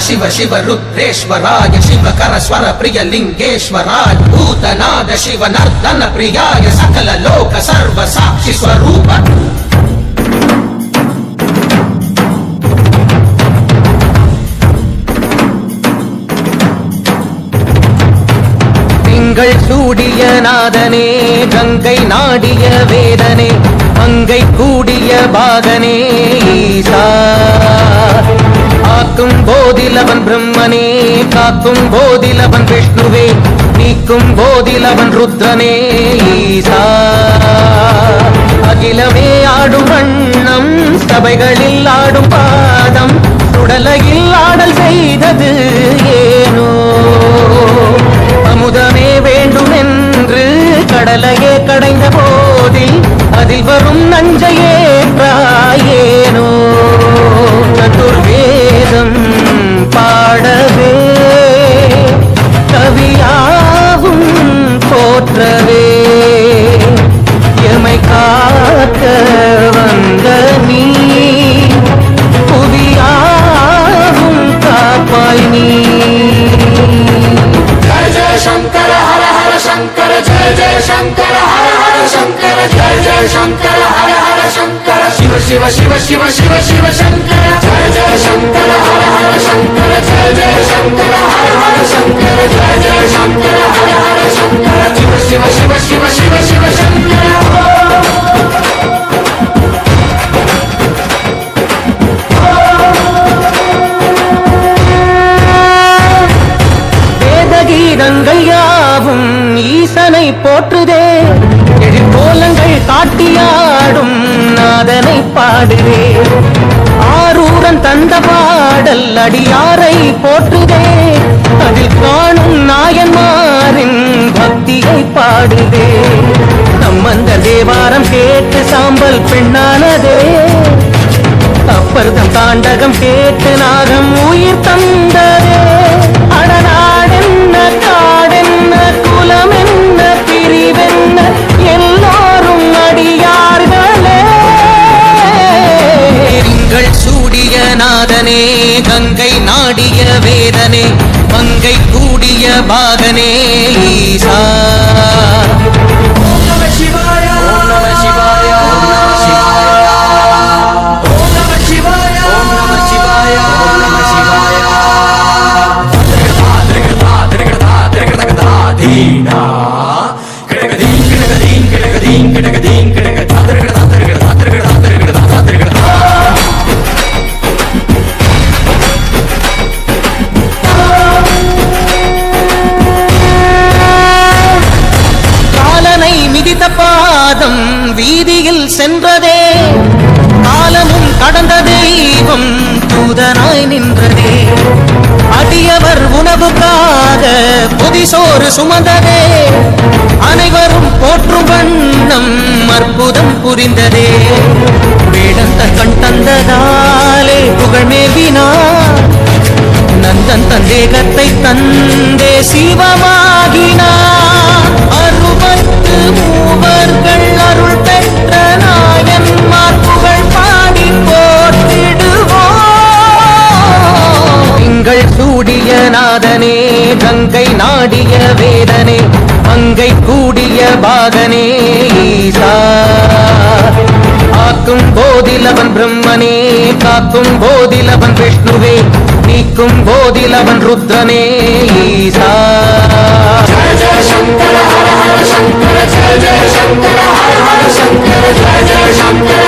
शिव शिव रुद्रेश्वराय शिवकर स्वर प्रिय लिंगेश्वराय भूतनाद शिव नर्तन प्रियाय सकल लोक सर्व साक्षि स्वरूप சூடிய நாதனே கங்கை நாடிய வேதனே மங்கை கூடிய பாகனே ஈசா ஆக்கும் போதிலவன் பிரம்மனே காக்கும் போதிலவன் விஷ்ணுவே நீக்கும் போதிலவன் ருத்ரனே ஈசா அகிலமே ஆடும் வண்ணம் சபைகளில் ஆடும் பாதம் சுடலையில் ஆடல் செய்தது ஏனோ அமுதமே வேண்டும் என்று கடலையே கடைந்த போதில் அதில் வரும் நஞ்சையே பிராயேனோ சதுர்வேதம் பாடவே கவியாவும் போற்றவே எமை காக்க வந்த நீ புவியாவும் காப்பாய் நீ शंकर हर हर शंकर जय जय शंकर हर हर शंकर जय जय शंकर हर हर शंकर शिव शिव शिव शिव शिव शिव शंकर जय जय शंकर हर हर शंकर जय जय शंकर हर हर शंकर जय जय शंकर हर हर शंकर शिव शिव शिव शिव शिव शिव शंकर கீதங்கள் யாவும் ஈசனை போற்றுதே எழிற்கோலங்கள் காட்டியாடும் நாதனை பாடுதே ஆரூரன் தந்த பாடல் அடியாரை போற்றுதே அதில் காணும் நாயன்மாரின் பக்தியை பாடுதே நம்மந்த தேவாரம் கேட்டு சாம்பல் பெண்ணானதே அப்பர்தம் தாண்டகம் கேட்டு நாகம் உயிர் தந்ததே அடநாடென்ன காடென்ன குலமென்ன பிரிவென்ன எல்லாரும் அடியார்களே எங்கள் சூடிய நாதனே கங்கை நாடிய வேதனே மங்கை கூடிய பாகனே ஈசா பாதம் வீதியில் சென்றதே காலமும் கடந்த தெய்வம் தூதனாய் நின்றதே அடியவர் உணவுக்காக புதிசோறு சுமந்ததே அனைவரும் போற்றும் வண்ணம் அற்புதம் புரிந்ததே வேடந்த கண் தந்ததாலே புகழ் மேவினார் நந்தன் தந்தேகத்தை தந்தே சிவமாகினார் அறுபத்து மூவர்கள் அருள் பெற்ற நாயன்மார் புகழ் பாடி போற்றிடுவோம் எங்கள் சூடிய நாதனே கங்கை நாடிய வேதனே மங்கை கூடிய பாகனே ஈசா ஆக்கும் போதிலவன் பிரம்மனே காக்கும் போதிலவன் விஷ்ணுவே நீக்கும் போதிலவன் ருத்ரனே ஈசா जय जय शंकर हर हर शंकर जय जय शंकर हर हर शंकर जय जय शंकर